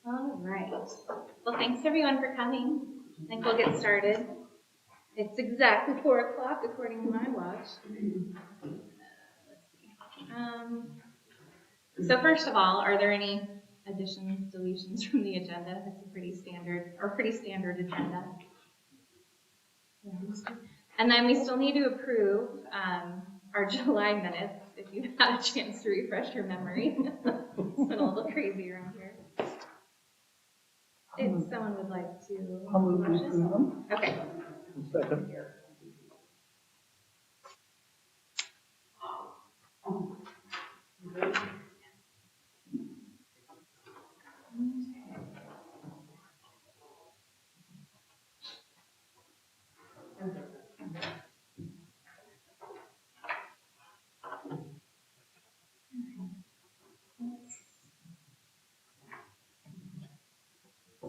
All right. Well, thanks everyone for coming. I think we'll get started. It's exactly 4 o'clock according to my watch. Let's see. So first of all, are there any additions, deletions from the agenda? It's a pretty standard agenda. And then we still need to approve our July minutes if you've had a chance to refresh your memory. It's been a little crazy around here. If someone would like to. I'll move to approve them. Okay. Second.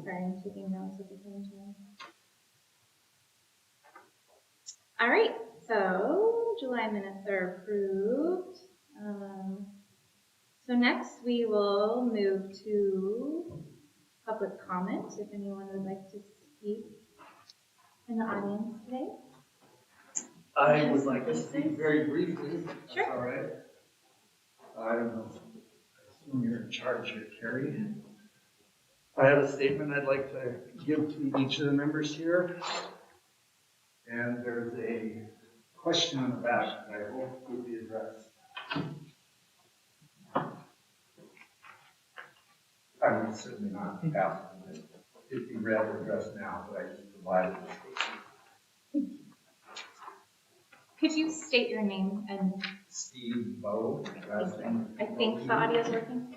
Sorry, I'm taking notes at the same time. All right, so July minutes are approved. So next we will move to public comment, if anyone would like to speak in the audience today. I would like to speak very briefly. Sure. All right. I don't know. I assume you're in charge here, Carrie. I have a statement I'd like to give to each of the members here. And there's a question on the back that I hope will be addressed. I'm certainly not asking that it be read or addressed now, but I just provided this statement. Could you state your name and Steve Bowe. I think the audio is working.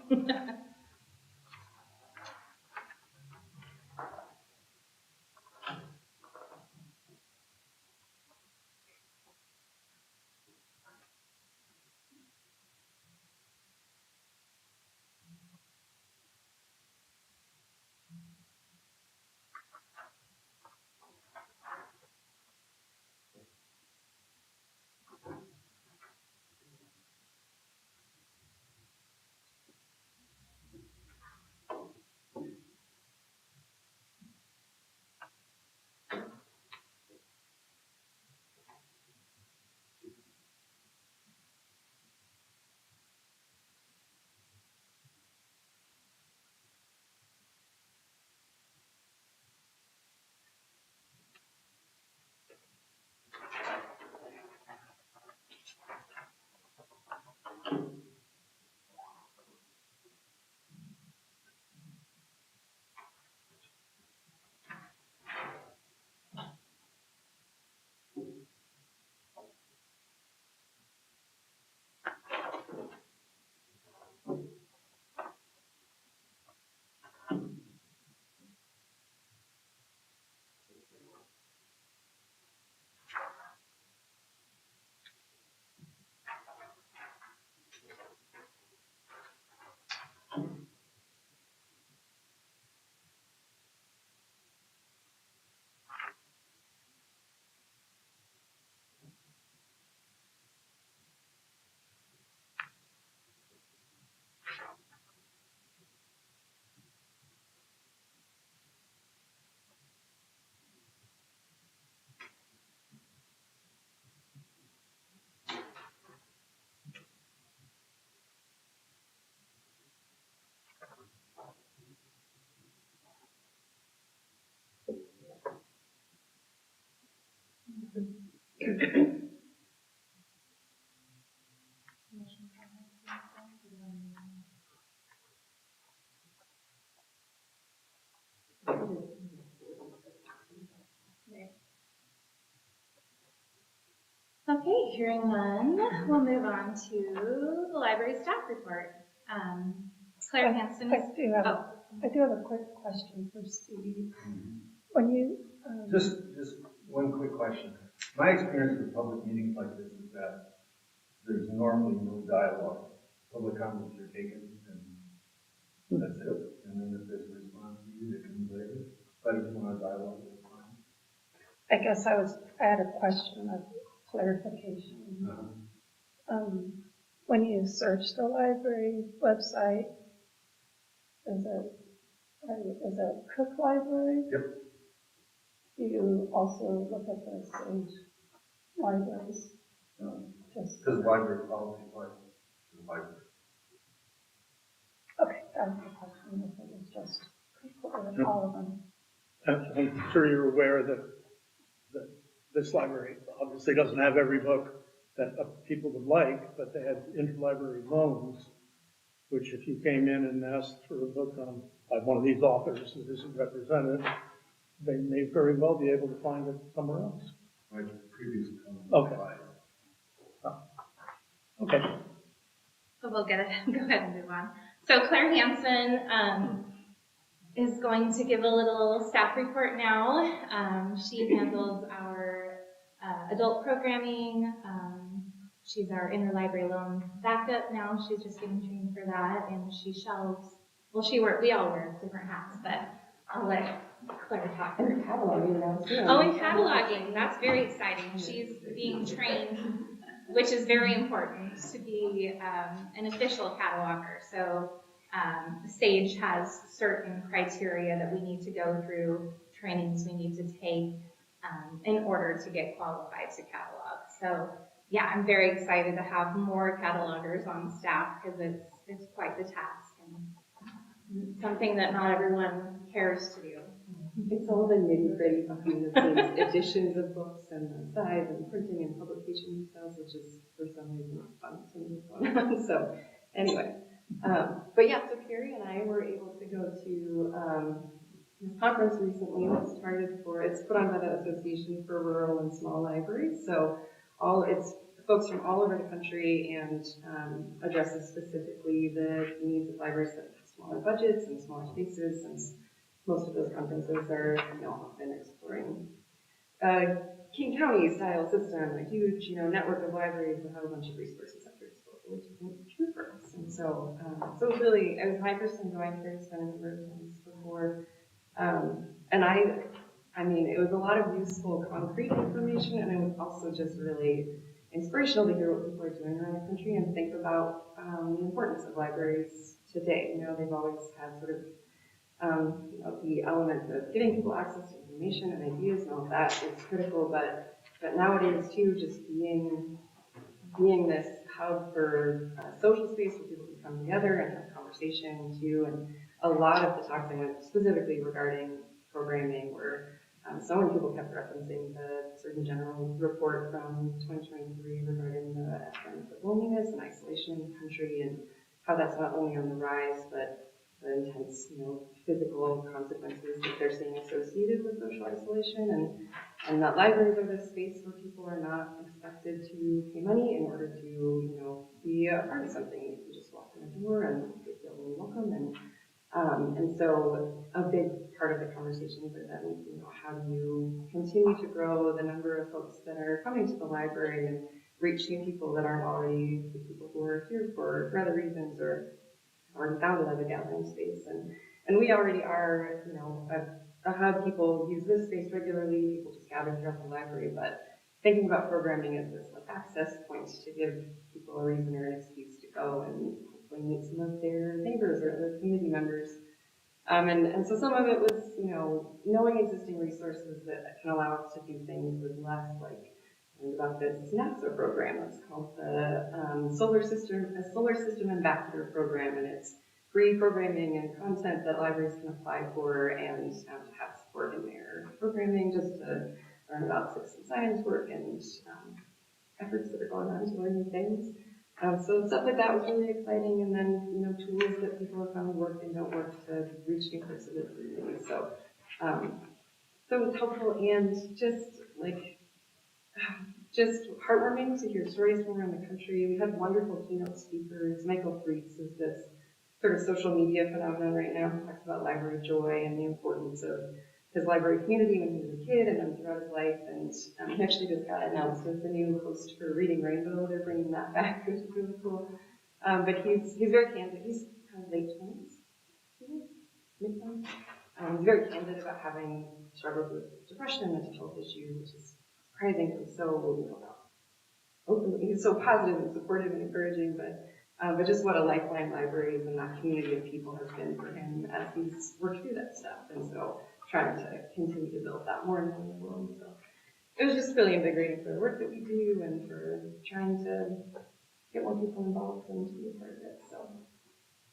Okay, hearing none, we'll move on to the library staff report. Claire Hansen. I do have a quick question for Steve. When you Just one quick question. My experience with public meetings like this is that there's normally no dialogue. Public comments are taken and that's it. And then if there's a response needed, it comes later. But if you want a dialogue, that's fine. I guess I had a question of clarification. When you search the library website, is it Cook Library? Yep. Do you also look at the Sage libraries? Just, Because library policy applies to the library. okay, that was the question, if it was just Cook or all of them. I'm sure you're aware that this library obviously doesn't have every book that people would like, but they had interlibrary loans, which if you came in and asked for a book by one of these authors that isn't represented, they may very well be able to find it somewhere else. My previous Okay. Okay. So we'll go ahead and move on. So Claire Hansen is going to give a little staff report now. She handles our adult programming. She's our interlibrary loan backup now. She's just getting trained for that, and she shelves. Well, we all wear different hats, but I'll let Claire talk. And cataloging now too. Oh, and cataloging, that's very exciting. She's being trained, which is very important, to be an official cataloger. So Sage has certain criteria that we need to go through, trainings we need to take in order to get qualified to catalog. So yeah, I'm very excited to have more catalogers on staff because it's quite the task and something that not everyone cares to do. It's all the nitty gritty behind the scenes, editions of books and the size and printing and publication details, which is for some reason fun to me. So anyway, but yeah, so Carrie and I were able to go to this conference recently that started it's put on by the Association for Rural and Small Libraries. So it's folks from all over the country and addresses specifically the needs of libraries that have smaller budgets and smaller spaces, since most of those conferences are, often exploring King County style system, a huge, network of libraries that have a bunch of resources at their disposal, which isn't true for us. And so, it was my first time going. Carrie's been a number of times before, and I mean, it was a lot of useful, concrete information, and it was also just really inspirational to hear what people are doing around the country and think about the importance of libraries today. They've always had sort of the element of giving people access to information and ideas and all that is critical, but nowadays too, just being this hub for social space where people can come together and have conversation too, and a lot of the talks I went specifically regarding programming were so many people kept referencing the Surgeon General report from 2023 regarding the epidemic of loneliness and isolation in the country, and how that's not only on the rise, but the intense, physical consequences that they're seeing associated with social isolation, and that libraries are this space where people are not expected to pay money in order to, be a part of something. You can just walk in the door and they feel really welcome, and so a big part of the conversations are then, how do you continue to grow the number of folks that are coming to the library and reach new people that aren't already the people who are here for other reasons or already found it as a gathering space. And we already are, a hub. People use this space regularly. People just gather throughout the library. But thinking about programming as this access point to give people a reason or an excuse to go and hopefully meet some of their neighbors or other community members. And so some of it was, knowing existing resources that can allow us to do things with less, like about this NASA program. It's called the Solar System Ambassador Program, and it's free programming and content that libraries can apply for and to have support in their programming, just to learn about citizen science work and efforts that are going on to learn new things. So stuff like that was really exciting, and then tools that people have found work and don't work to reach new parts of the community. So it was helpful and just heartwarming to hear stories from around the country. We had wonderful keynote speakers. Michael Freitz is this sort of social media phenomenon right now. He talks about library joy and the importance of his library community when he was a kid and then throughout his life. And he actually just got announced as the new host for Reading Rainbow. They're bringing that back, which is really cool. But he's very candid. He's kind of late 20s, mid-20s. He's very candid about having struggles with depression and mental health issues, which is surprising. It was so, openly, he's so positive and supportive and encouraging, but just what a lifeline libraries and that community of people has been for him as he's worked through that stuff. And so trying to continue to build that more and more. And so it was just really invigorating for the work that we do and for trying to get more people involved and to be a part of it. So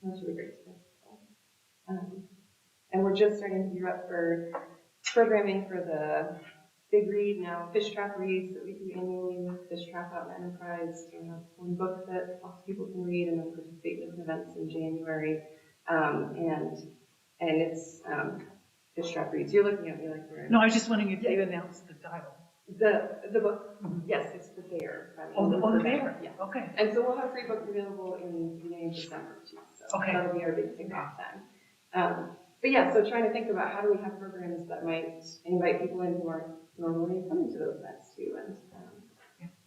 that's really great to know. And we're just starting to gear up for programming for the big read now, Fish Trap reads that we do annually with Fish Trap out in Enterprise. So we have one book that lots of people can read and then participate in different events in January. And it's Fish Trap reads. You're looking at me like we're... No, I was just wondering if you announced the title. The book? Yes, it's The Bear. The Bear? Yeah. Okay. And so we'll have 3 books available in the beginning of December too. So Okay. that'll be our big kickoff then. But yeah, so trying to think about how do we have programs that might invite people in who aren't normally coming to those events too, and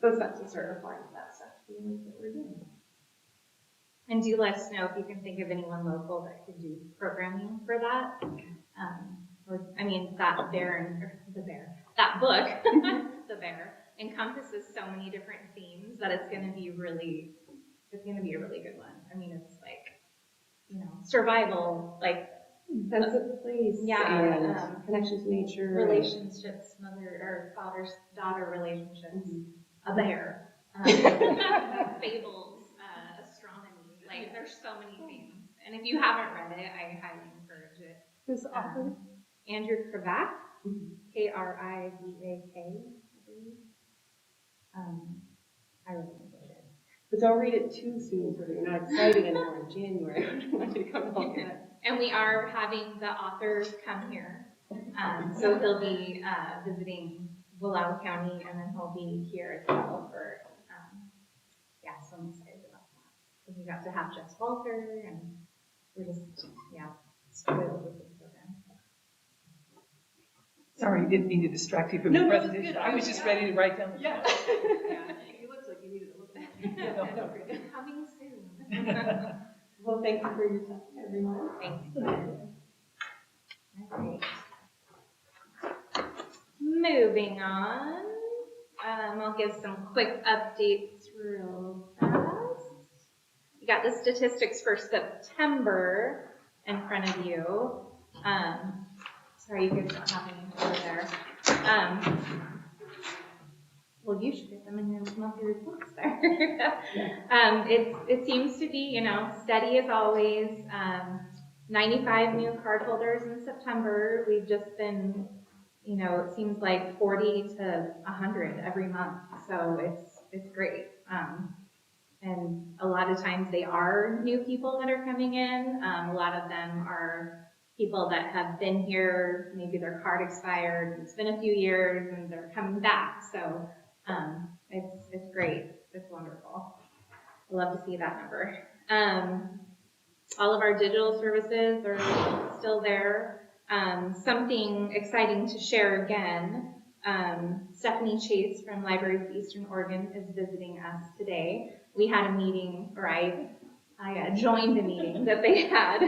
those events will start applying to that stuff to the work that we're doing. And do let us know if you can think of anyone local that could do programming for that. That book, The Bear, encompasses so many different themes that it's going to be a really good one. I mean, it's like, survival, like, Sense of place, and connection to nature, relationships, mother or father-daughter relationships, a bear, fables, astronomy. Like, there's so many things. And if you haven't read it, I highly encourage it. Who's the author? Andrew Krivak, Krivak, I believe. I really enjoyed it. But don't read it too soon so that you're not excited anymore in January. I don't want you to come home yet. And we are having the authors come here. So he'll be visiting Wallowa County, and then he'll be here as well for, so I'm excited about that. Because we got to have Jess Walter, and we're just, spoiled with this program. Sorry, didn't mean to distract you from No, the that's presentation. good. I was just ready to write down. Yeah. You looked like you needed a little bit. Great. Coming soon. Well, thank you for your time, everyone. Thanks. All right. Moving on. I'll give some quick updates real fast. You got the statistics for September in front of you. Sorry, you guys don't have any over there. Well, you should get them in your monthly reports there. It seems to be, steady as always. 95 new card holders in September. We've just been, it seems like 40 to 100 every month. So it's great. And a lot of times they are new people that are coming in. A lot of them are people that have been here, maybe their card expired, it's been a few years, and they're coming back. So it's great. It's wonderful. I love to see that number. All of our digital services are still there. Something exciting to share again. Stephanie Chase from Libraries of Eastern Oregon is visiting us today. We had a meeting, or I joined a meeting that they had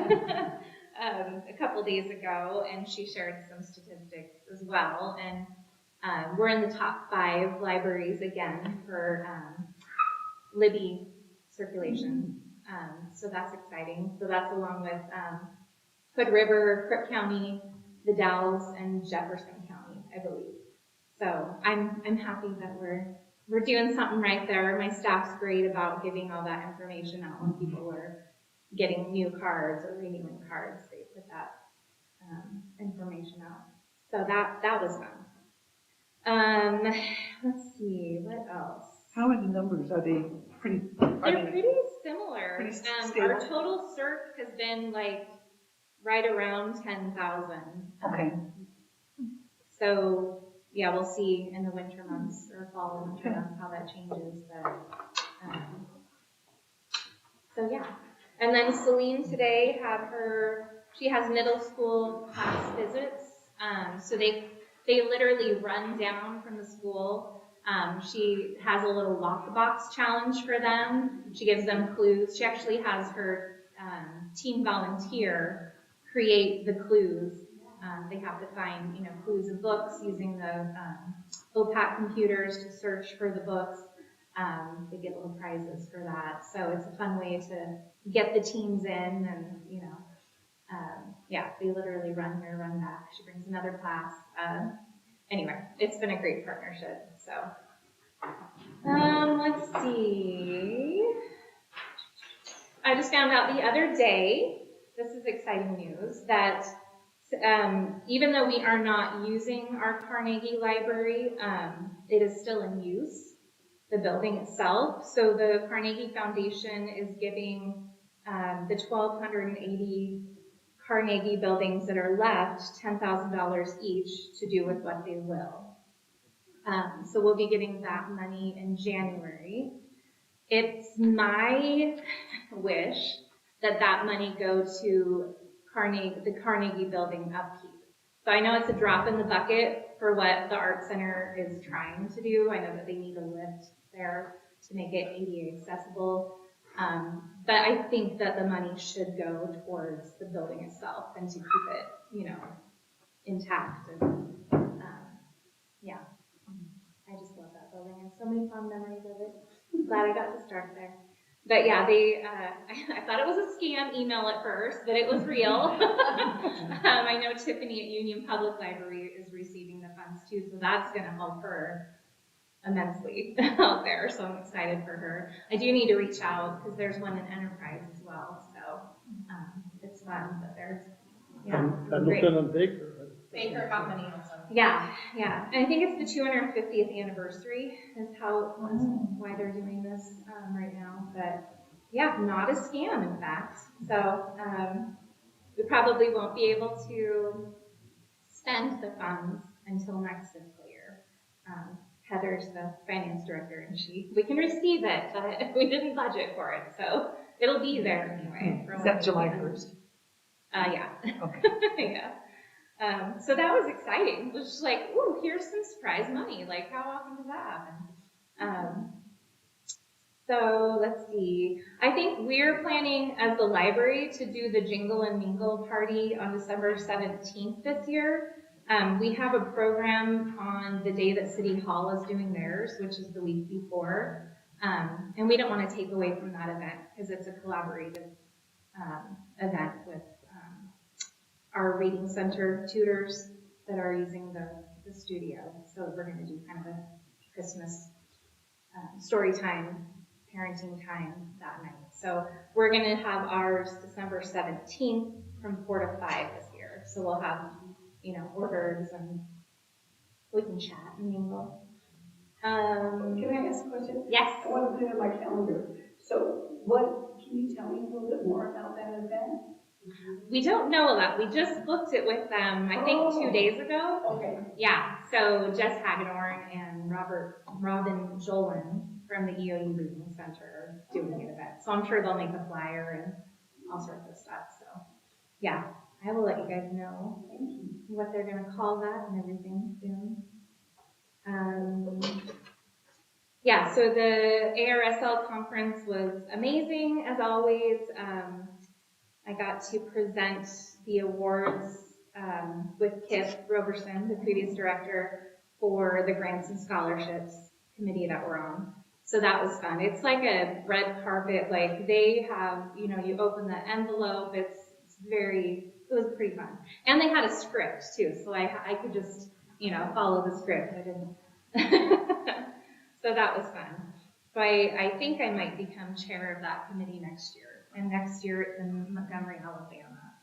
a couple days ago, and she shared some statistics as well. And we're in the top 5 libraries again for Libby circulation. So that's exciting. So that's along with Hood River, Crook County, the Dalles, and Jefferson County, I believe. So I'm happy that we're doing something right there. My staff's great about giving all that information out when people are getting new cards or renewing cards. They put that information out. So that was fun. Let's see, what else? How are the numbers? Are they pretty? They're pretty similar. Pretty Our stable? total CERC has been like right around 10,000. Okay. So yeah, we'll see in the winter months or fall and winter months how that changes. But so yeah. And then Celine today she has middle school class visits. So they literally run down from the school. She has a little lock the box challenge for them. She gives them clues. She actually has her team volunteer create the clues They have to find, clues in books using the OPAC computers to search for the books. They get little prizes for that. So it's a fun way to get the teens in and, they literally run here, run back. She brings another class. Anyway, it's been a great partnership. So, let's see. I just found out the other day, this is exciting news, that even though we are not using our Carnegie Library, it is still in use, the building itself. So the Carnegie Foundation is giving the 1,280 Carnegie buildings that are left $10,000 each to do with what they will. So we'll be getting that money in January. It's my wish that that money go to the Carnegie building upkeep. So I know it's a drop in the bucket for what the Art Center is trying to do. I know that they need a lift there to make it ADA accessible. But I think that the money should go towards the building itself and to keep it, intact. And, I just love that building. I have so many fond memories of it. Glad I got to start there. But yeah, I thought it was a scam email at first, but it was real. I know Tiffany at Union Public Library is receiving the funds too, so that's going to help her immensely out there. So I'm excited for her. I do need to reach out because there's one in Enterprise as well. So it's fun, but there's, Pendleton and Baker. Baker got money also. Yeah. And I think it's the 250th anniversary is why they're doing this right now. But yeah, not a scam, in fact. So we probably won't be able to spend the funds until next fiscal year. Heather's the finance director, and we can receive it, but we didn't budget for it, so it'll be there anyway. Is that July 1st? Yeah. Okay. Yeah. So that was exciting. It was just like, ooh, here's some surprise money. Like, how often does that happen? So let's see. I think we're planning as the library to do the Jingle and Mingle party on December 17th this year. We have a program on the day that City Hall is doing theirs, which is the week before. And we don't want to take away from that event because it's a collaborative event with our reading center tutors that are using the studio. So we're going to do kind of a Christmas story time, parenting time that night. So we're going to have ours December 17th from 4 to 5 this year. So we'll have, hors d'oeuvres and we can chat and mingle. Can I ask a question? Yes. I want to put it in my calendar. So can you tell me a little bit more about that event? We don't know a lot. We just booked it with them, I think 2 days ago. Okay. Yeah, so Jess Hagedorn and Robin Jolin from the EOU Reading Center are doing an event. So I'm sure they'll make a flyer and all sorts of stuff. So yeah, I will let you guys know what they're going to call that and everything soon. Yeah, so the ARSL conference was amazing as always. I got to present the awards with Kip Roberson, the previous director, for the Grants and Scholarships committee that we're on. So that was fun. It's like a red carpet, like they have, you open the envelope, it was pretty fun. And they had a script too, so I could just, follow the script. I didn't. So that was fun. So I think I might become chair of that committee next year. And next year it's in Montgomery, Alabama.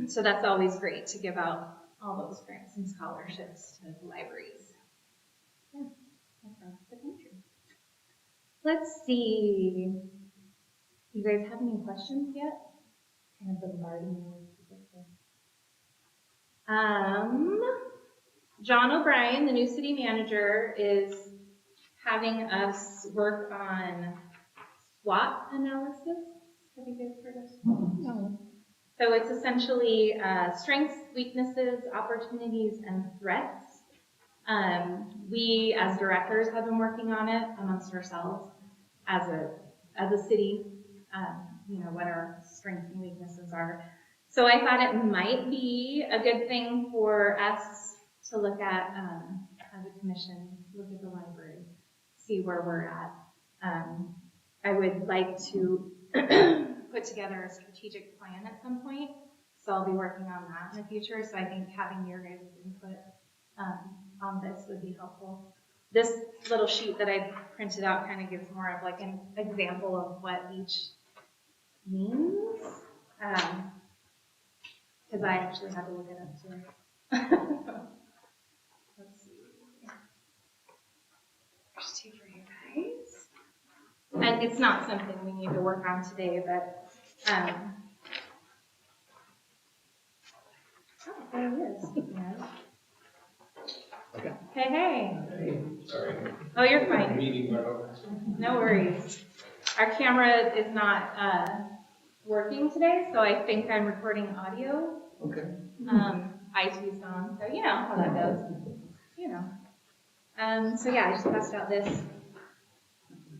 So that's always great to give out all those grants and scholarships to the libraries. Yeah, across the country. Let's see. You guys have any questions yet? Kind of bombarding you with John O'Brien, the new city manager, is having us work on SWOT analysis. Have you guys heard of SWOT? No. So it's essentially strengths, weaknesses, opportunities, and threats. We, as directors, have been working on it amongst ourselves as a city. What our strengths and weaknesses are. So I thought it might be a good thing for us to look at, as a commission, look at the library, see where we're at. I would like to put together a strategic plan at some point, so I'll be working on that in the future. So I think having your guys' input on this would be helpful. This little sheet that I printed out kind of gives more of like an example of what each means, because I actually had to look it up too. Let's see. There's two for you guys. And it's not something we need to work on today, but oh, there it is. Yeah. Okay. Hey. Sorry. Oh, you're fine. Meeting right over. No worries. Our camera is not working today, so I think I'm recording audio. Okay. IT's gone, so you know how that goes. You know. So yeah, I just passed out this.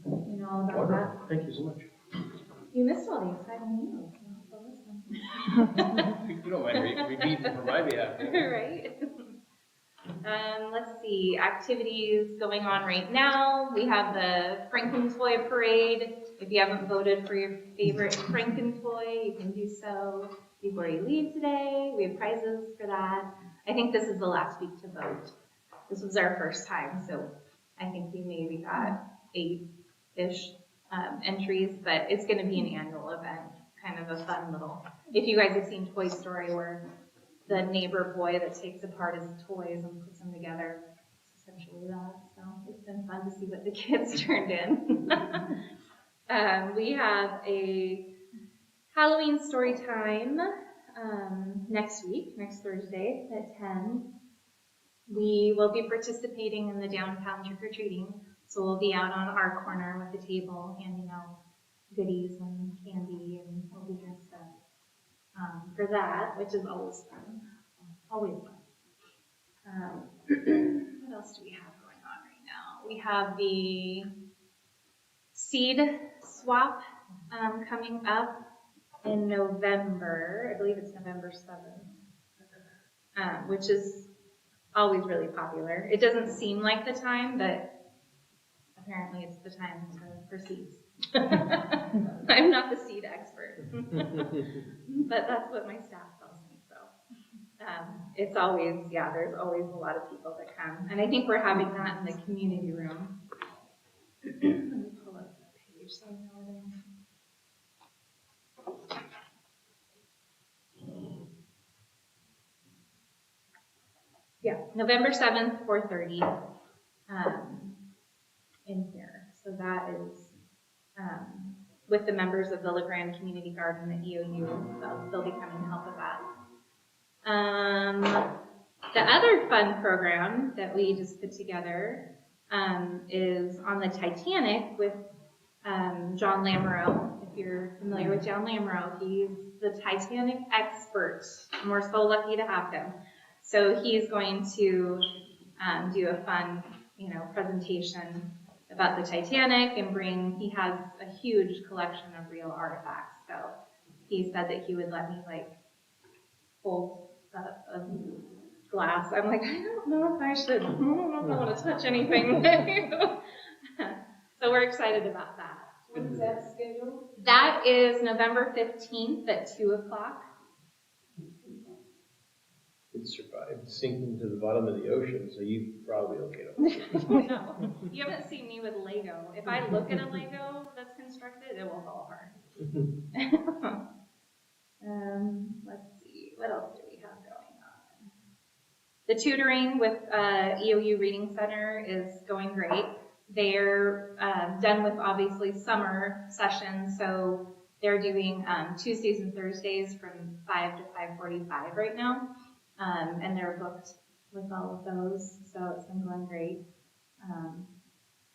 You know all about Wonderful. Thank you so much. that. You missed all the exciting news. So listen. You don't mind repeating for my behalf. Right? Let's see, activities going on right now. We have the Frankentoy Parade. If you haven't voted for your favorite Frankentoy, you can do so before you leave today. We have prizes for that. I think this is the last week to vote. This was our first time, so I think we maybe got 8-ish entries, but it's going to be an annual event, kind of a fun little, if you guys have seen Toy Story where the neighbor boy that takes apart his toys and puts them together, it's essentially that, so it's been fun to see what the kids turned in. We have a Halloween story time next week, next Thursday at 10. We will be participating in the downtown trick-or-treating, so we'll be out on our corner with the table handing out goodies and candy, and we'll be dressed up for that, which is always fun. Always fun. What else do we have going on right now? We have the seed swap coming up in November. I believe it's November 7th, which is always really popular. It doesn't seem like the time, but apparently it's the time for seeds. I'm not the seed expert, but that's what my staff tells me. So it's always, yeah, there's always a lot of people that come. And I think we're having that in the community room. Let me pull up the page so I know what I'm. Yeah, November 7th, 4:30 in here. So that is with the members of the LeGrand Community Garden at EOU. They'll be coming to help with that. The other fun program that we just put together is on the Titanic with John Lamoureux. If you're familiar with John Lamoureux, he's the Titanic expert, and we're so lucky to have him. So he's going to do a fun, presentation about the Titanic and he has a huge collection of real artifacts. So he said that he would let me hold a glass. I'm like, I don't know if I should, I don't know if I want to touch anything. So we're excited about that. When is that scheduled? That is November 15th at 2 o'clock. It survived sinking to the bottom of the ocean, so you probably okay. No, you haven't seen me with Lego. If I look at a Lego that's constructed, it will fall apart. Let's see, what else do we have going on? The tutoring with EOU Reading Center is going great. They're done with obviously summer sessions, so they're doing Tuesdays and Thursdays from 5 to 5:45 right now. And they're booked with all of those, so it's been going great.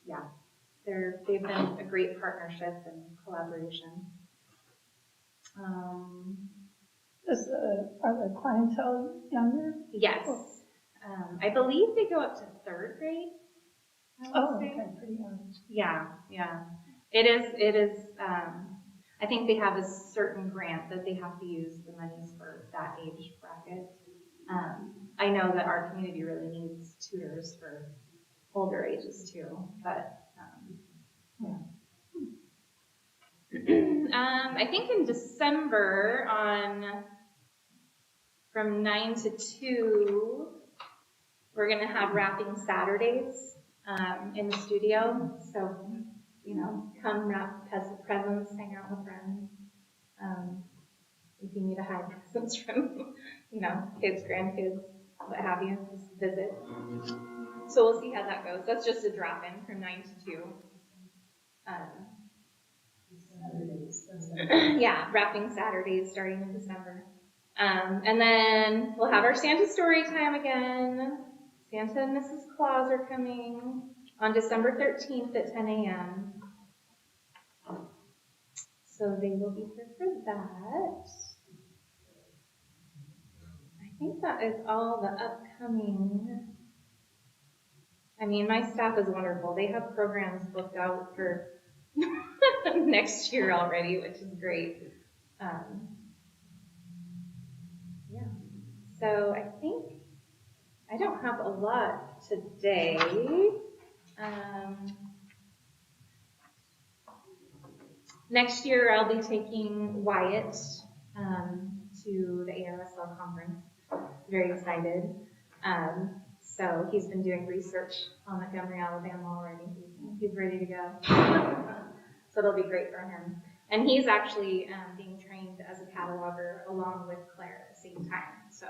Yeah, they've been a great partnership and collaboration. Are the clientele younger? Yes, I believe they go up to 3rd grade. I would say. Okay, pretty young. Yeah. It is. I think they have a certain grant that they have to use the monies for that age bracket. I know that our community really needs tutors for older ages too, but, yeah. I think in December from 9 to 2, we're gonna have wrapping Saturdays, in the studio. So, come wrap presents, hang out with friends. If you need to hide presents from, kids, grandkids, what have you, just visit. So we'll see how that goes. That's just a drop-in from 9 to 2. Yeah, wrapping Saturdays starting in December. And then we'll have our Santa story time again. Santa and Mrs. Claus are coming on December 13th at 10 a.m. So they will be here for that. I think that is all the upcoming. I mean, my staff is wonderful. They have programs booked out for next year already, which is great. Yeah. So I think I don't have a lot today. Next year I'll be taking Wyatt to the ARSL conference. Very excited. So he's been doing research on Montgomery, Alabama already. He's ready to go. So it'll be great for him. And he's actually being trained as a cataloger along with Claire at the same time. So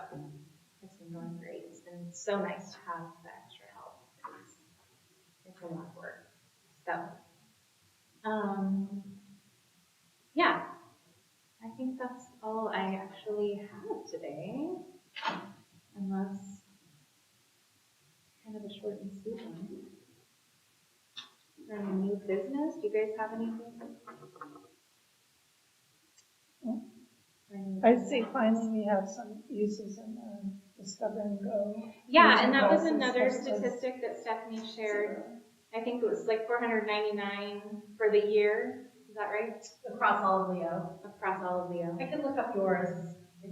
it's been going great. It's been so nice to have the extra help. It's a lot of work. So, yeah, I think that's all I actually have today. Unless kind of a short and sweet one. Is there any new business? Do you guys have anything? I'd say finally we have some uses in Discover and Go. Yeah, and that was Using another processes. statistic that Stephanie shared. I think it was like $499 for the year. Is that right? Across all of Leo. Across all of Leo. I could look up yours.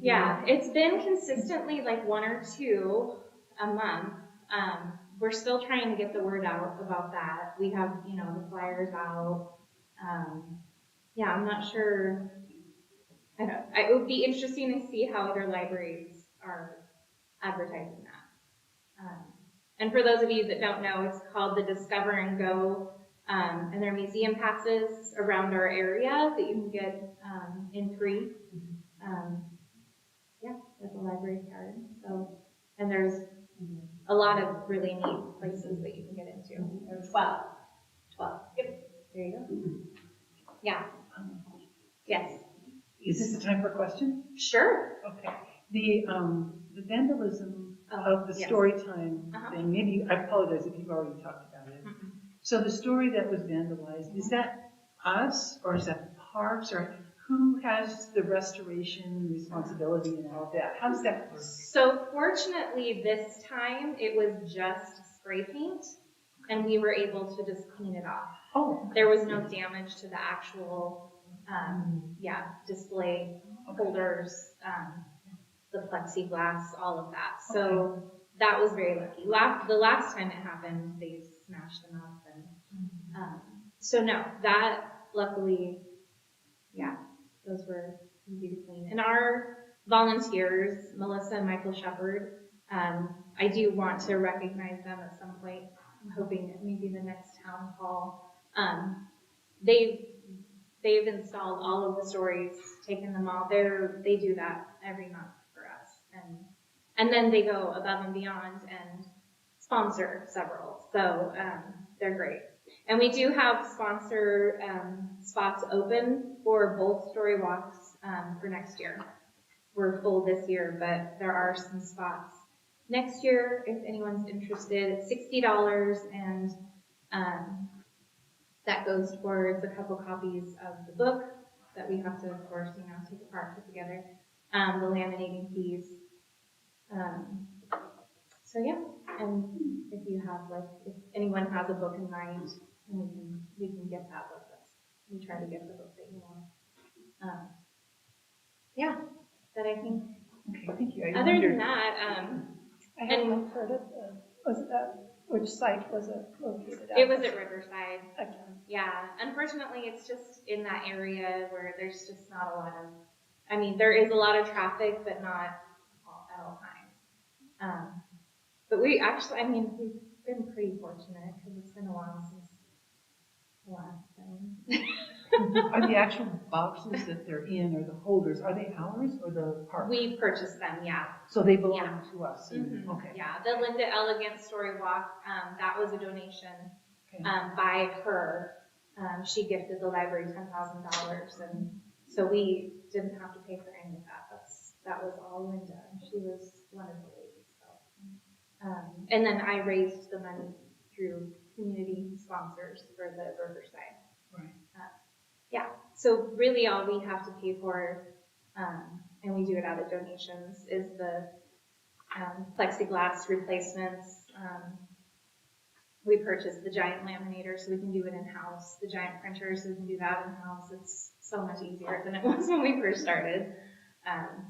Yeah, it's been consistently like 1 or 2 a month. We're still trying to get the word out about that. We have, the flyers out. Yeah, I'm not sure. It would be interesting to see how other libraries are advertising that. And for those of you that don't know, it's called the Discover and Go, and they're museum passes around our area that you can get in free. Yeah, with a library card. So, and there's a lot of really neat places that you can get into. There are 12. 12. Yep. There you go. Yeah. Yes. Is this the time for a question? Sure. Okay. The vandalism of the yes. story time Uh-huh. thing, maybe, I apologize if you've already talked about it. Mm-mm. So the story that was vandalized, is that us or is that the parks or who has the restoration responsibility and all of that? How does that work? So fortunately this time it was just spray paint and we were able to just clean it off. Oh, There was no damage to the actual, display holders, the plexiglass, all of that. So that was very lucky. The last time it happened, they smashed them up and, so no, that luckily, yeah, those were easy to clean. And our volunteers, Melissa and Michael Shepard, I do want to recognize them at some point. I'm hoping maybe the next town hall. They've installed all of the stories, taken them all. They do that every month for us. And then they go above and beyond and sponsor several. So they're great. And we do have sponsor spots open for both story walks for next year. We're full this year, but there are some spots next year if anyone's interested. It's $60 and that goes towards a couple copies of the book that we have to, of course, take apart, put together, the laminating fees. So yeah, and if you have if anyone has a book in mind, we can get that with us. We try to get the book that you want. Yeah, but I think, Okay, thank you. I other than wondered- that, I haven't heard of was that, which site was it located at? it was at Riverside. Again. Yeah, unfortunately, it's just in that area where there's just not a lot of, I mean, there is a lot of traffic, but not at all times. But we actually, I mean, we've been pretty fortunate because it's been a while since the last time. Are the actual boxes that they're in, or the holders, are they ours or the park? We purchased them, yeah. So they belong Yeah. to us? Mhm. Okay. Yeah, the Linda Elegant Story Walk, that was a donation Okay. by her. She gifted the library $10,000, and so we didn't have to pay for any of that. That was all Linda. She was a wonderful lady. So, and then I raised the money through community sponsors for the Riverside. Right. Yeah. So really, all we have to pay for, and we do it out of donations, is the plexiglass replacements. We purchased the giant laminator so we can do it in-house, the giant printer so we can do that in-house. It's so much easier than it was when we first started.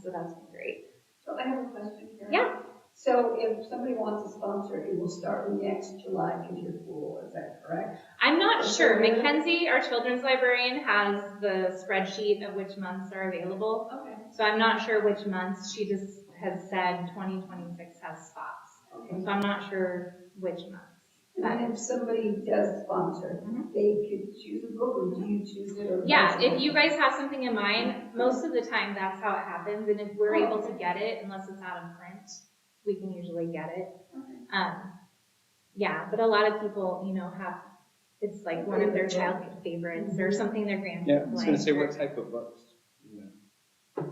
So that's been great. So I have a question here. Yeah. So if somebody wants to sponsor, it will start next July because you're full, is that correct? I'm not sure. Mackenzie, our children's librarian, has the spreadsheet of which months are available. Okay. So I'm not sure which months. She just has said 2026 has spots. Okay. So I'm not sure which months. And if somebody does sponsor, they could choose a book, or do you choose it? Or Yeah, if you guys have something in mind, most of the time that's how it happens. And if we're able to get it, unless it's out of print, we can usually get it. Okay. Yeah, but a lot of people, have, it's like one of their childhood favorites or something their grandkids Yeah, I was gonna like. say, what type of books?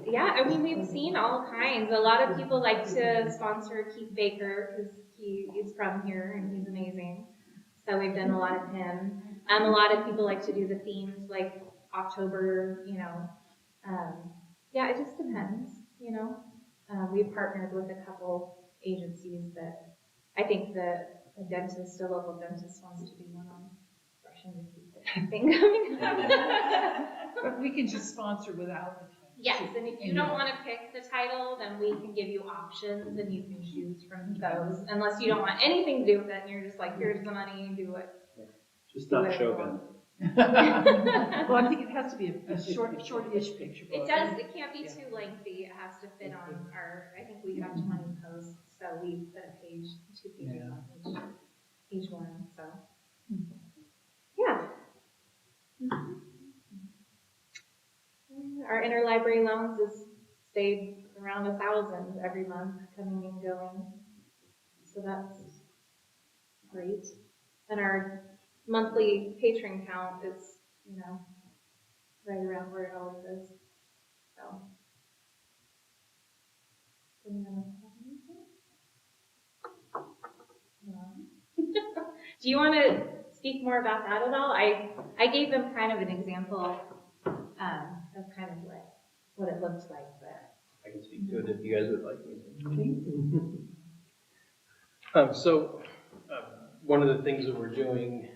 Yeah, I mean, we've seen all kinds. A lot of people like to sponsor Keith Baker because he is from here and he's amazing. So we've done a lot of him. A lot of people like to do the themes like October, yeah, it just depends, We've partnered with a couple agencies that I think a local dentist wants to do one on brushing your teeth thing coming up. But we can just sponsor without the title. Yes, and if you don't want to pick the title, then we can give you options and you can choose from those. Unless you don't want anything to do with it and you're just like, here's the money, do it. Just not Chauvin. Well, I think it has to be a short-ish picture book. It does, it can't be too lengthy. It has to fit on I think we have 20 posts, so we put a page, 2 pages on each one, so. Yeah. Our interlibrary loans has stayed around 1,000 every month, coming and going. So that's great. And our monthly patron count is, right around where it always is. So. Do you want to speak more about that at all? I gave them kind of an example of kind of what it looks like, but. I can speak to it if you guys would like me to. One of the things that we're doing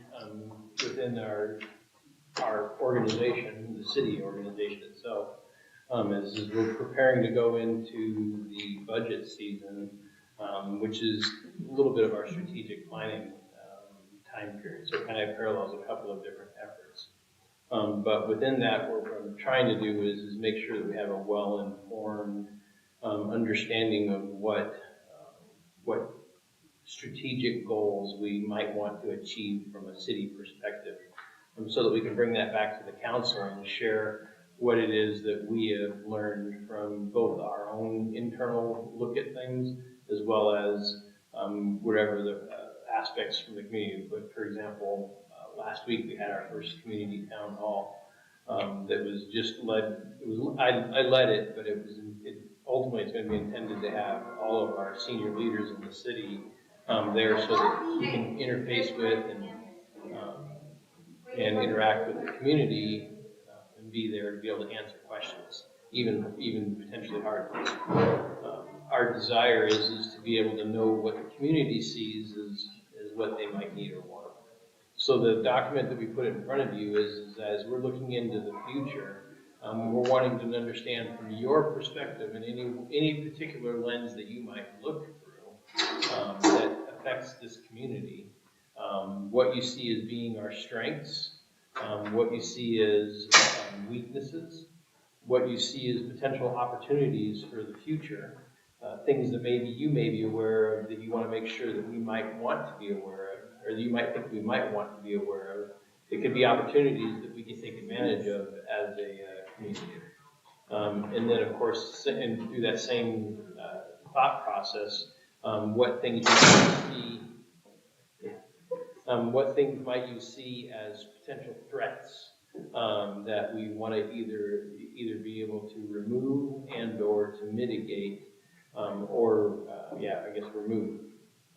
within our organization, the city organization itself, is we're preparing to go into the budget season, which is a little bit of our strategic planning time period. So it kind of parallels a couple of different efforts. But within that, what we're trying to do is make sure that we have a well-informed understanding of what strategic goals we might want to achieve from a city perspective, so that we can bring that back to the council and share what it is that we have learned from both our own internal look at things, as well as whatever the aspects from the community. But for example, last week we had our first community town hall that was just led. I led it, but ultimately it's going to be intended to have all of our senior leaders in the city there, so that we can interface with and interact with the community and be there to be able to answer questions, even potentially hard ones. Our desire is to be able to know what the community sees as what they might need or want. So the document that we put in front of you is as we're looking into the future, We're wanting to understand from your perspective and any particular lens that you might look through that affects this community, what you see as being our strengths, what you see as weaknesses, what you see as potential opportunities for the future, things that maybe you may be aware of that you want to make sure that we might want to be aware of, or that you might think we might want to be aware of. It could be opportunities that we can take advantage of as a community. And then, of course, and through that same thought process, what things you might see, what things might you see as potential threats that we want to either be able to remove and/or to mitigate, I guess remove.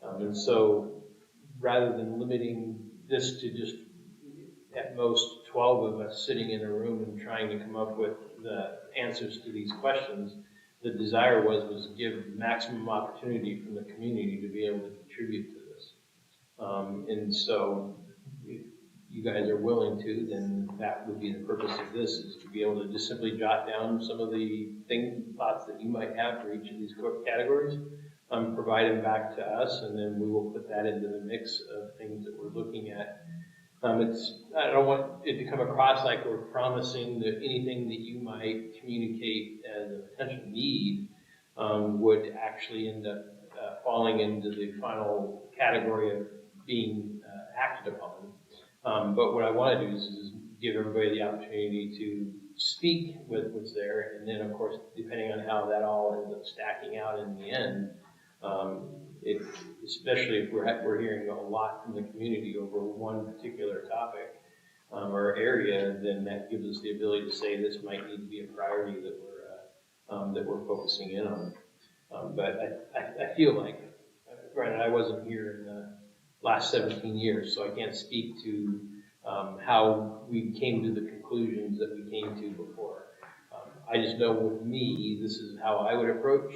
And so, rather than limiting this to just at most 12 of us sitting in a room and trying to come up with the answers to these questions, the desire was give maximum opportunity from the community to be able to contribute to this. And so if you guys are willing to, then that would be the purpose of this, is to be able to just simply jot down some of the thoughts that you might have for each of these categories, provide them back to us, and then we will put that into the mix of things that we're looking at. I don't want it to come across like we're promising that anything that you might communicate as a potential need would actually end up falling into the final category of being acted upon. But what I want to do is give everybody the opportunity to speak with what's there, and then of course, depending on how that all ends up stacking out in the end, especially if we're hearing a lot from the community over one particular topic or area, then that gives us the ability to say this might need to be a priority that we're focusing in on. But I feel like, granted, I wasn't here in the last 17 years, so I can't speak to how we came to the conclusions that we came to before. I just know with me, this is how I would approach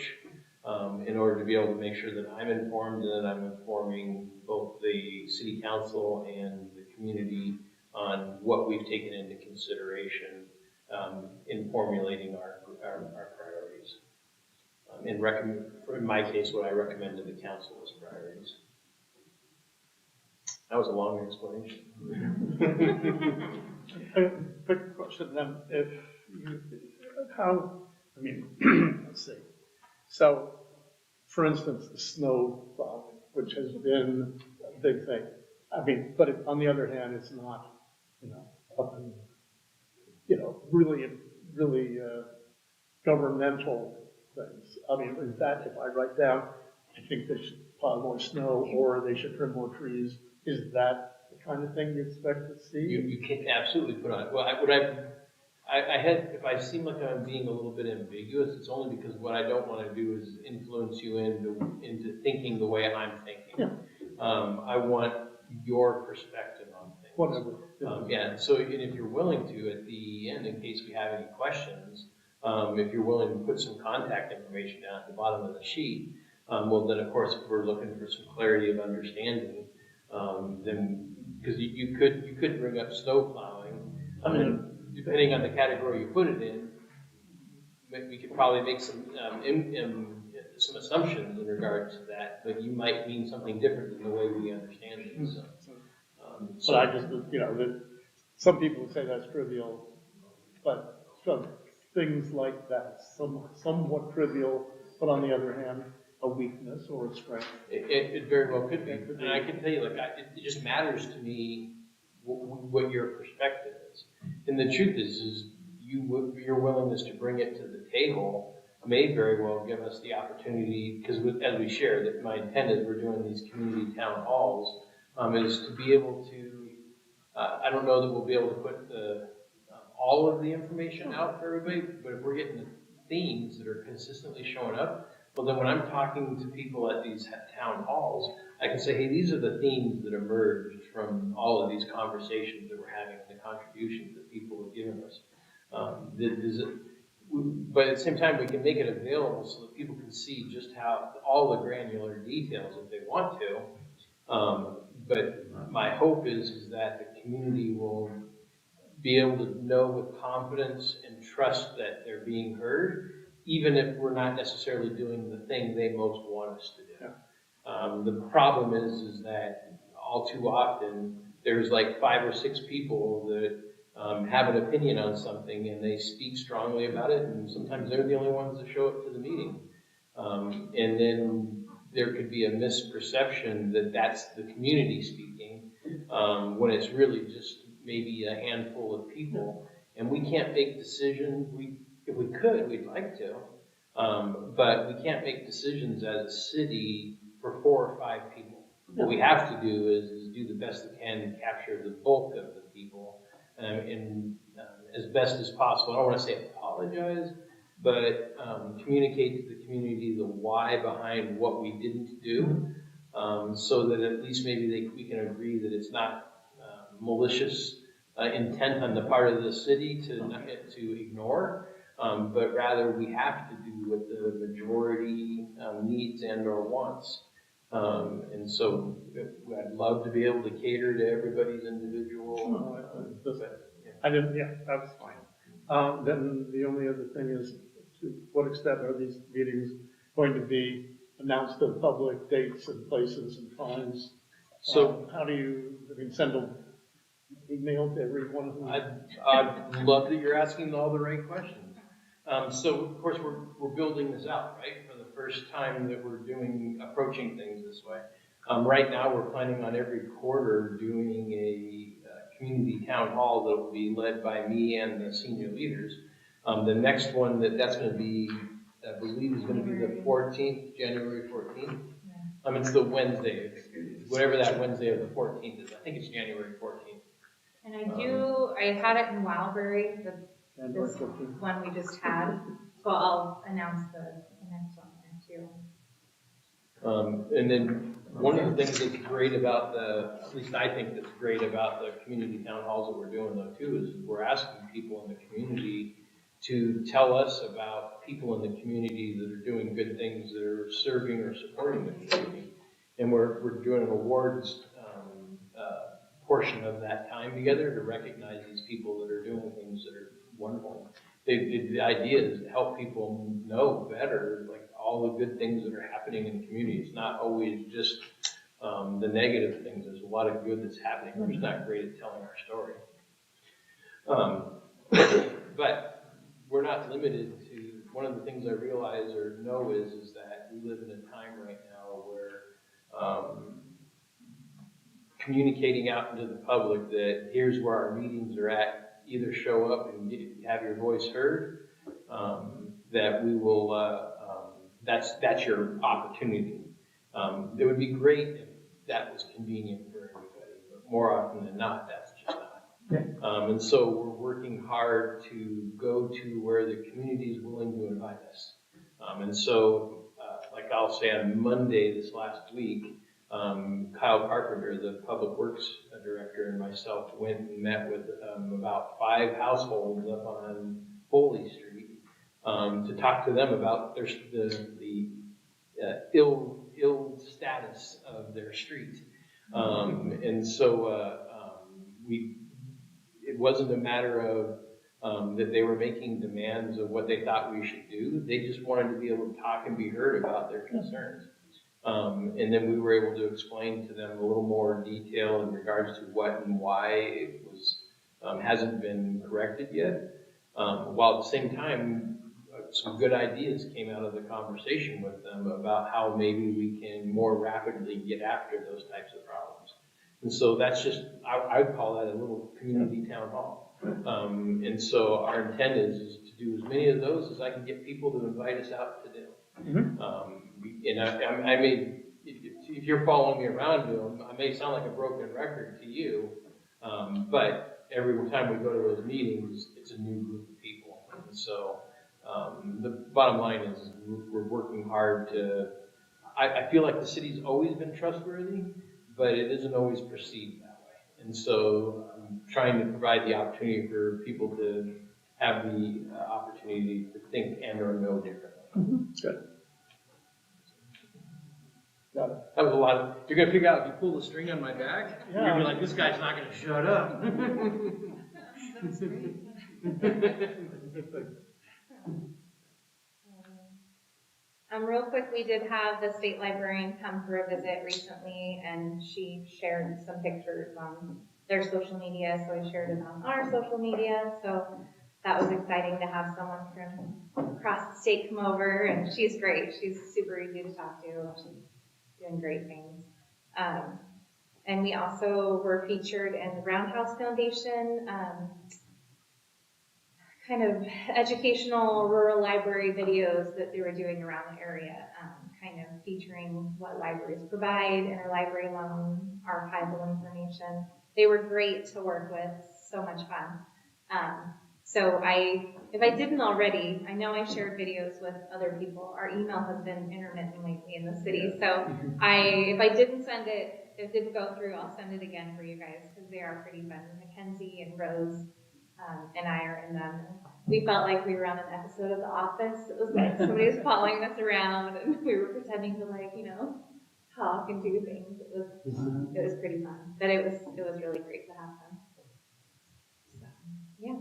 in order to be able to make sure that I'm informed and that I'm informing both the city council and the community on what we've taken into consideration in formulating our priorities. In my case, what I recommend to the council is priorities. That was a long explanation. Quick question then, let's see. So, for instance, the snow plowing, which has been a big thing. But on the other hand, it's not, up in, really governmental things. Is that if I write down, I think they should plow more snow or they should trim more trees, is that the kind of thing you expect to see? You can absolutely put on. Well, if I seem like I'm being a little bit ambiguous, it's only because what I don't want to do is influence you into thinking the way I'm thinking. Yeah. I want your perspective on things. Whatever. So and if you're willing to, at the end, in case we have any questions, if you're willing to put some contact information down at the bottom of the sheet, well, then of course, if we're looking for some clarity of understanding, then because you could bring up snow plowing. Depending on the category you put it in, we could probably make some assumptions in regards to that, but you might mean something different than the way we understand it. But I just, that some people would say that's trivial, but some things like that, somewhat trivial, but on the other hand, a weakness or a strength. It very well could be. And I can tell you, it just matters to me what your perspective is. And the truth is your willingness to bring it to the table may very well give us the opportunity, because as we share, that my intent is we're doing these community town halls, is to be able to, I don't know that we'll be able to put all of the information out for everybody, but if we're getting the themes that are consistently showing up, well, then when I'm talking to people at these town halls, I can say, hey, these are the themes that emerged from all of these conversations that we're having, the contributions that people have given us. But at the same time, we can make it available so that people can see just how all the granular details if they want to. But my hope is that the community will be able to know with confidence and trust that they're being heard, even if we're not necessarily doing the thing they most want us to do. The problem is that all too often there's like 5 or 6 people that have an opinion on something and they speak strongly about it, and sometimes they're the only ones that show up to the meeting. And then there could be a misperception that that's the community speaking, when it's really just maybe a handful of people. And we can't make decisions. If we could, we'd like to, but we can't make decisions as a city for 4 or 5 people. What we have to do is do the best we can to capture the bulk of the people, and as best as possible. I don't want to say apologize, but communicate to the community the why behind what we didn't do, so that at least maybe we can agree that it's not malicious intent on the part of the city to ignore, but rather we have to do what the majority needs and or wants. And so I'd love to be able to cater to everybody's individual. That's fine. Then the only other thing is, to what extent are these meetings going to be announced to the public, dates and places and times? So how do you, send an email to everyone who? I love that you're asking all the right questions. So of course we're building this out, right? For the first time that we're approaching things this way. Right now we're planning on every quarter doing a community town hall that will be led by me and the senior leaders. The next one that's going to be, I believe, is going to be the 14th, January 14th. It's the Wednesday, whatever that Wednesday of the 14th is. I think it's January 14th. And I had it in Wildberry, this one we just had, so I'll announce the next one there too. And then one of the things that's great about at least I think that's great about the community town halls that we're doing though too, is we're asking people in the community to tell us about people in the community that are doing good things, that are serving or supporting the community. And we're doing an awards portion of that time together to recognize these people that are doing things that are wonderful. The idea is to help people know better, like all the good things that are happening in the community. It's not always just the negative things. There's a lot of good that's happening. We're just not great at telling our story. But we're not limited to, one of the things I realize or know is that we live in a time right now where communicating out into the public that here's where our meetings are at, either show up and have your voice heard, that we will, that's your opportunity. It would be great if that was convenient for everybody, but more often than not, that's just not. And so we're working hard to go to where the community is willing to invite us. And so, like I'll say on Monday this last week, Kyle Carpenter, the Public Works Director, and myself went and met with about 5 households up on Foley Street to talk to them about the ill status of their street. And so it wasn't a matter of that they were making demands of what they thought we should do. They just wanted to be able to talk and be heard about their concerns. And then we were able to explain to them a little more detail in regards to what and why it was hasn't been corrected yet. While at the same time, some good ideas came out of the conversation with them about how maybe we can more rapidly get after those types of problems. And so that's just, I would call that a little community town hall. And so our intent is to do as many of those as I can get people to invite us out to do. And I may, if you're following me around, I may sound like a broken record to you, but every time we go to those meetings, it's a new group of people. And so the bottom line is we're working hard to, I feel like the city's always been trustworthy, but it isn't always perceived that way. And so I'm trying to provide the opportunity for people to have the opportunity to think and or know differently. Good. Got it. That was a lot of, you're going to figure out if you pull the string on my back, you're going to be like, this guy's not going to shut up. That's great. Real quick, we did have the state librarian come for a visit recently, and she shared some pictures on their social media, so I shared it on our social media, so that was exciting to have someone from across the state come over, and she's great. She's super easy to talk to. She's doing great things. And we also were featured in the Roundhouse Foundation, kind of educational rural library videos that they were doing around the area, kind of featuring what libraries provide, interlibrary loan, archival information. They were great to work with, so much fun. So if I didn't already, I know I shared videos with other people. Our email has been intermittent lately in the city, so if I didn't send it, if it didn't go through, I'll send it again for you guys, because they are pretty fun. Mackenzie and Rose and I are in them. We felt like we were on an episode of The Office. It was like somebody was following us around, and we were pretending to talk and do things. It was pretty fun, but it was really great to have them. So, yeah.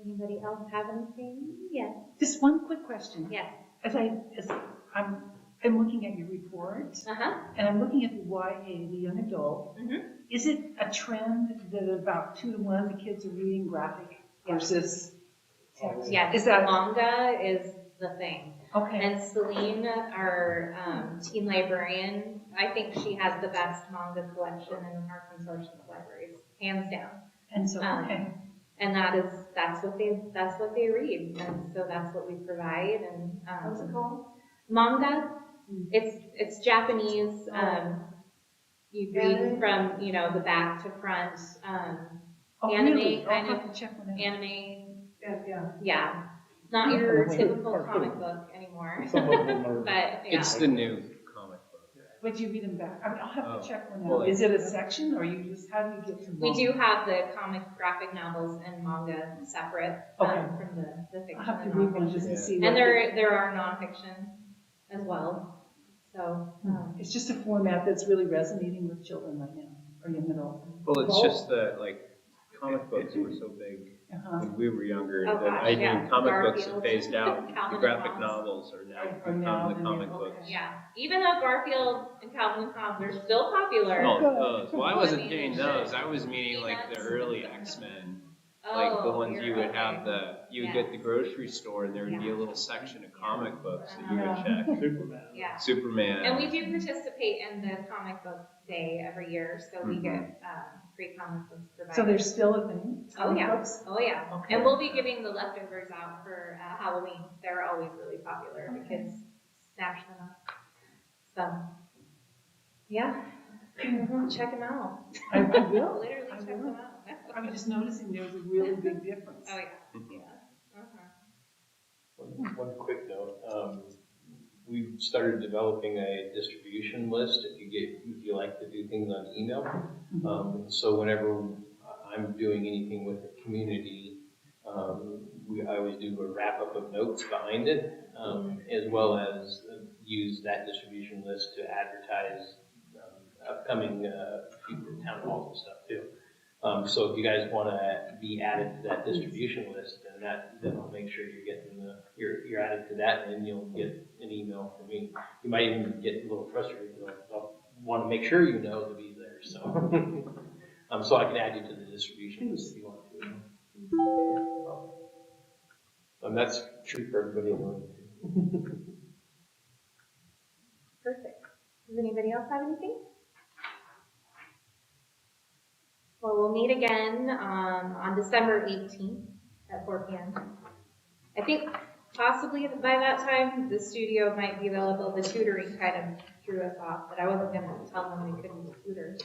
Anybody else have anything? Yes. Just one quick question. Yes. As I'm looking at your report, and I'm looking at the YA, the young adult. Is it a trend that about 2 to 1 the kids are reading graphic versus text? Yes. Is that manga is the thing. okay? And Celine, our teen librarian, I think she has the best manga collection in our consortium of libraries, hands down. And so And that's what they read, and so that's what we provide. And What's it called? manga. It's Japanese. You read from the back to front. Anime really? kind I'll of have to check one out. anime. Yeah. Yeah, not your Cartoon. typical Cartoon. comic book anymore. Some of them are. But yeah. It's the new comic book. But you read them back. I mean, I'll have to check one well, out. Is it a section, or you just how do you get to? We do have the comic graphic novels and manga separate from the fiction. I'll have to and read one nonfiction. just to see. And what there are nonfiction as well. So it's just a format that's really resonating with children right now, or young adults. Well, it's just that, comic books were so big when we were younger Oh, that gosh, I knew yeah. comic books Garfield, have phased out. The Calvin graphic and Hobbes. novels are now Are now become the the comic new- books. yeah, even though Garfield and Calvin and Hobbes are still popular. Oh, those. Well, I wasn't I mean, meaning those. I was meaning the Peanuts. early X-Men. Oh, Like the ones you're you would okay. have you would Yeah. get the grocery store, and there would be a little section of comic books that you would check. Superman. Yeah. Superman. And we do participate in the comic book day every year, so we get free comic books provided. So there's still a thing. Oh comic yeah, books? oh yeah. Okay. And we'll be giving the leftovers out for Halloween. They're always really popular. The kids snatch them up. So, yeah, check them out. I will. Literally I check will. them out. I was just noticing there was a really big difference. Oh yeah, yeah. One quick note. We've started developing a distribution list if you like to do things on email. So whenever I'm doing anything with the community, I always do a wrap up of notes behind it, as well as use that distribution list to advertise upcoming future town halls and stuff too. So if you guys want to be added to that distribution list, then I'll make sure you're getting you're added to that, and then you'll get an email from me. You might even get a little frustrated. I'll want to make sure you know to be there. So, so I can add you to the distribution list if you want to. And that's true for everybody in the room too. Perfect. Does anybody else have anything? Well, we'll meet again on December 18th at 4 p.m. I think possibly by that time the studio might be available. The tutoring kind of threw us off, but I wasn't going to tell them we couldn't tutor.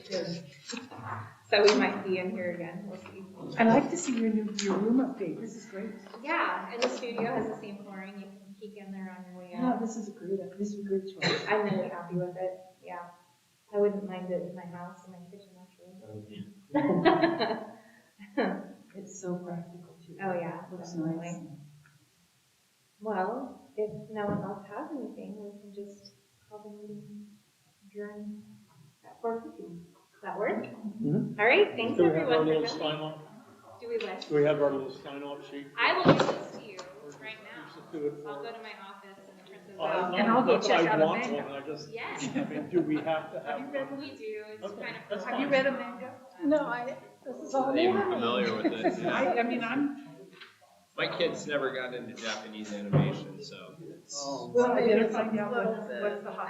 So we might be in here again. We'll see. I'd like to see your room update. This is great. Yeah, and the studio has the same flooring. You can peek in there on your way Yeah, out. this is a great choice. I'm really happy with it. Yeah. I wouldn't mind it in my house and my kitchen, actually. It's so practical too. Oh, yeah. Looks Definitely. nice. Well, if no one else has anything, we can just call the meeting adjourned at 4:50. that work? Mhm. All right, thanks Do we have our everyone little for sign coming. off? Do we what? Do we have our little sign off sheet? I will give this to you right now. Just do it for I'll go us. to my office and print this Uh, out. And I'll go not that check I out a want mango. one, I just, Yes, I mean, do we have to have Have you read one? we do. It's Okay, kind of. that's Have you fine. read a mango? No, this is all Not new even to me. familiar with it. Yeah. I mean, My kids never got into Japanese animation, so it's. Oh. I better find out what's the hot.